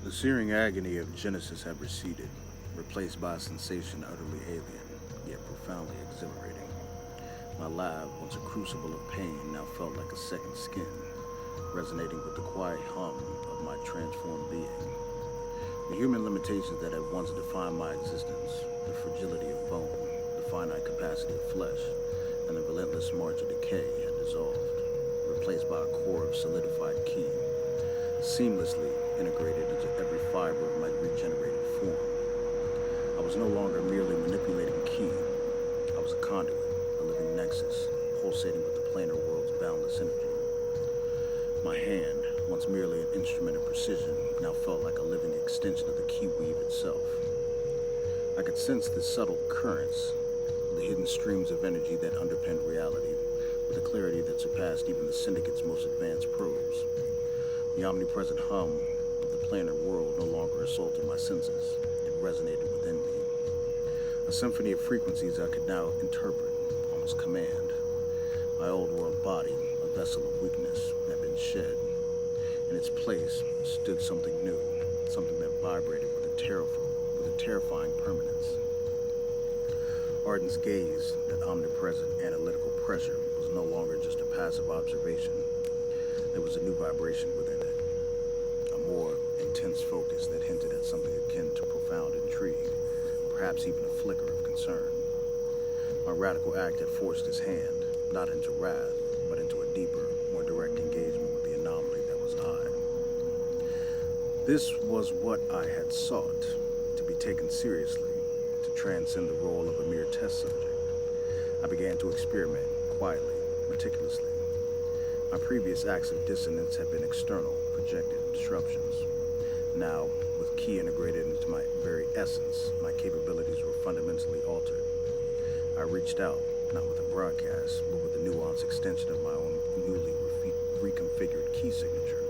The searing agony of Genesis had receded, replaced by a sensation utterly alien, yet profoundly exhilarating. My lab, once a crucible of pain, now felt like a second skin, resonating with the quiet hum of my transformed being. The human limitations that had once defined my existence, the fragility of bone, the finite capacity of flesh, and the relentless march of decay had dissolved, replaced by a core of solidified ki, seamlessly integrated into every fiber of my regenerated form. I was no longer merely manipulating ki. I was a conduit, a living nexus, pulsating with the planar world's boundless energy. My hand, once merely an instrument of precision, now felt like a living extension of the ki weave itself. I could sense the subtle currents, the hidden streams of energy that underpinned reality, with a clarity that surpassed even the syndicate's most advanced probes. The omnipresent hum of the planar world no longer assaulted my senses. It resonated within me. A symphony of frequencies I could now interpret, almost command. My old world body, a vessel of weakness, had been shed. In its place stood something new, something that vibrated with a terrifying permanence. Arden's gaze, that omnipresent analytical pressure, was no longer just a passive observation. There was a new vibration within it, a more intense focus that hinted at something akin to profound intrigue, perhaps even a flicker of concern. My radical act had forced his hand, not into wrath, but into a deeper, more direct engagement with the anomaly that was I. This was what I had sought, to be taken seriously, to transcend the role of a mere test subject. I began to experiment, quietly, meticulously. My previous acts of dissonance had been external, projected disruptions. Now, with ki integrated into my very essence, my capabilities were fundamentally altered. I reached out, not with a broadcast, but with a nuanced extension of my own newly reconfigured ki signature.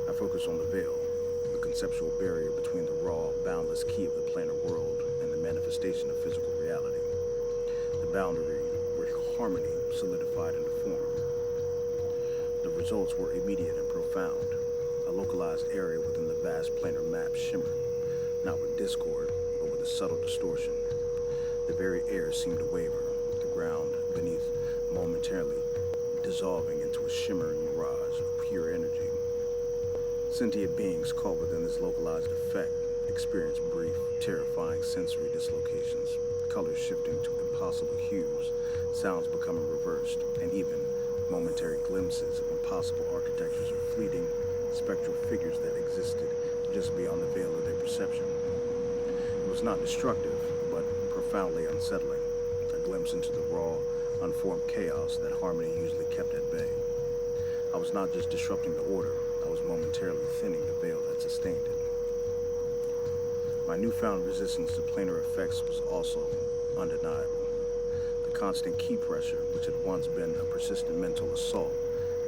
I focused on the veil, the conceptual barrier between the raw, boundless ki of the planar world and the manifestation of physical reality. The boundary where harmony solidified into form. The results were immediate and profound. A localized area within the vast planar map shimmered, not with discord, but with a subtle distortion. The very air seemed to waver, the ground beneath momentarily dissolving into a shimmering mirage of pure energy. Sentient beings caught within this localized effect experienced brief, terrifying sensory dislocations, colors shifting to impossible hues, sounds becoming reversed, and even momentary glimpses of impossible architectures or fleeting, spectral figures that existed just beyond the veil of their perception. It was not destructive, but profoundly unsettling, a glimpse into the raw, unformed chaos that harmony usually kept at bay. I was not just disrupting the order, I was momentarily thinning the veil that sustained it. My newfound resistance to planar effects was also undeniable. The constant ki pressure, which had once been a persistent mental assault,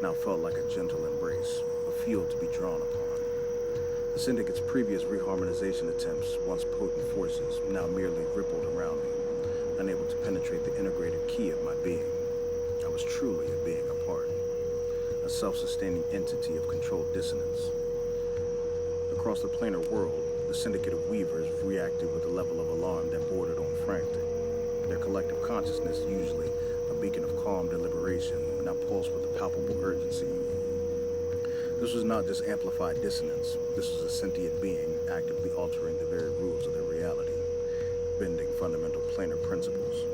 now felt like a gentle embrace, a field to be drawn upon. The Syndicate's previous reharmonization attempts, once potent forces, now merely rippled around me, unable to penetrate the integrated ki of my being. I was truly a being apart, a self-sustaining entity of controlled dissonance. Across the planar world, the Syndicate of Weavers reacted with a level of alarm that bordered on frantic. Their collective consciousness, usually a beacon of calm deliberation, now pulsed with a palpable urgency. This was not just amplified dissonance. This was a sentient being actively altering the very rules of their reality, bending fundamental planar principles.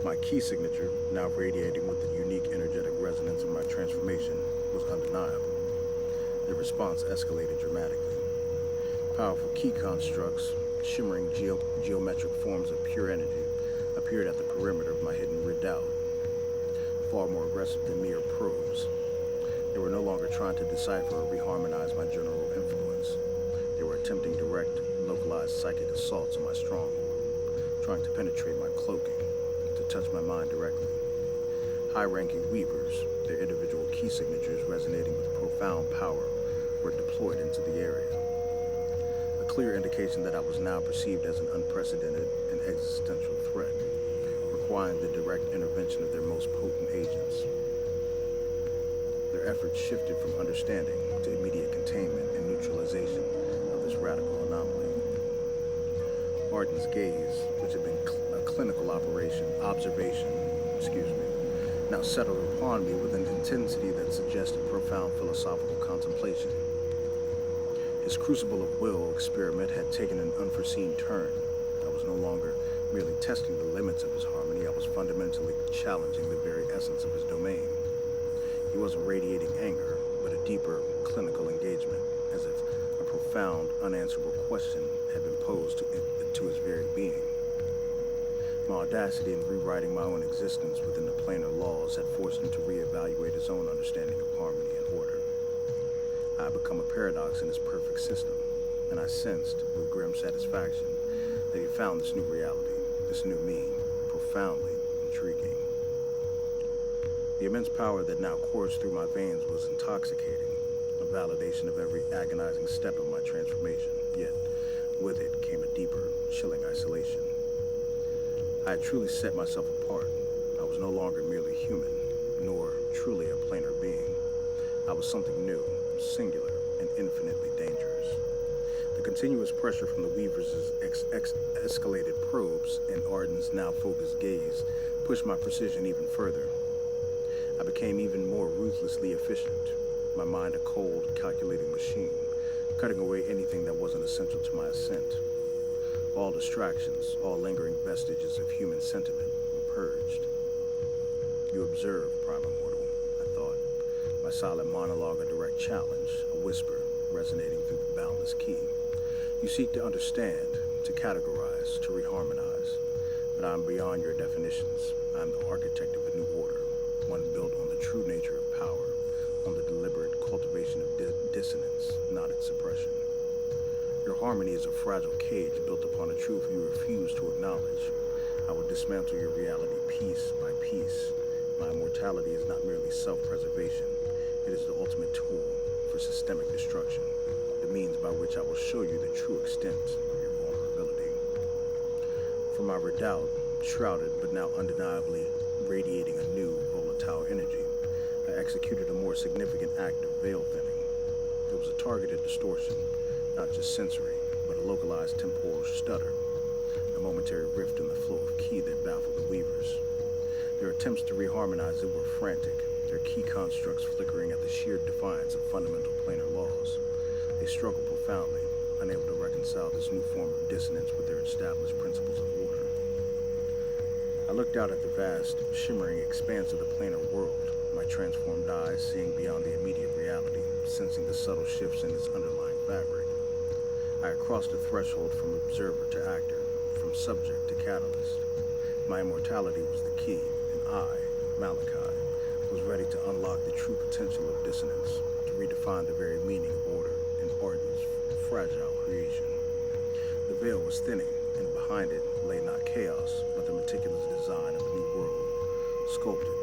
My ki signature, now radiating with the unique energetic resonance of my transformation, was undeniable. The response escalated dramatically. Powerful ki constructs, shimmering geometric forms of pure energy, appeared at the perimeter of my hidden redoubt, far more aggressive than mere probes. They were no longer trying to decipher or reharmonize my general influence. They were attempting direct, localized psychic assaults on my stronghold, trying to penetrate my cloaking, to touch my mind directly. High-ranking weavers, their individual ki signatures resonating with profound power, were deployed into the area. A clear indication that I was now perceived as an unprecedented and existential threat, requiring the direct intervention of their most potent agents. Their efforts shifted from understanding to immediate containment and neutralization, radical anomaly. Arden's gaze, which had been a clinical observation, now settled upon me with an intensity that suggested profound philosophical contemplation. His crucible of will experiment had taken an unforeseen turn. I was no longer merely testing the limits of his harmony, I was fundamentally challenging the very essence of his domain. He wasn't radiating anger, but a deeper clinical engagement, as if a profound, unanswerable question had been posed to his very being. My audacity in rewriting my own existence within the planar laws had forced him to reevaluate his own understanding of harmony and order. I had become a paradox in his perfect system, and I sensed, with grim satisfaction, that he found this new reality, this new me, profoundly intriguing. The immense power that now coursed through my veins was intoxicating, a validation of every agonizing step of my transformation, yet with it came a deeper, chilling isolation. I had truly set myself apart. I was no longer merely human, nor truly a planar being. I was something new, singular, and infinitely dangerous. The continuous pressure from the Weavers' escalated probes and Arden's now focused gaze pushed my precision even further. I became even more ruthlessly efficient, my mind a cold, calculating machine, cutting away anything that wasn't essential to my ascent. All distractions, all lingering vestiges of human sentiment were purged. You observe, prime immortal, I thought, my silent monologue a direct challenge, a whisper resonating through the boundless key. You seek to understand, to categorize, to reharmonize, but I am beyond your definitions. I am the architect of a new order, one built on the true nature of power, on the deliberate cultivation of dissonance, not its suppression. Your harmony is a fragile cage built upon a truth you refuse to acknowledge. I will dismantle your reality piece by piece. My immortality is not merely self-preservation. It is the ultimate tool for systemic destruction, the means by which I will show you the true extent of your vulnerability. From my redoubt, shrouded but now undeniably radiating a new, volatile energy, I executed a more significant act of veil thinning. It was a targeted distortion, not just sensory, but a localized temporal stutter, a momentary rift in the flow of ki that baffled the Weavers. Their attempts to reharmonize it were frantic, their key constructs flickering at the sheer defiance of fundamental planar laws. They struggled profoundly, unable to reconcile this new form of dissonance with their established principles of order. I looked out at the vast, shimmering expanse of the planar world, my transformed eyes seeing beyond the immediate reality, sensing the subtle shifts in its underlying fabric. I had crossed the threshold from observer to actor, from subject to catalyst. My immortality was the key, and I, Malachi, was ready to unlock the true potential of dissonance, to redefine the very meaning of order in Arden's fragile creation. The veil was thinning, and behind it lay not chaos, but the meticulous design of a new world, sculpted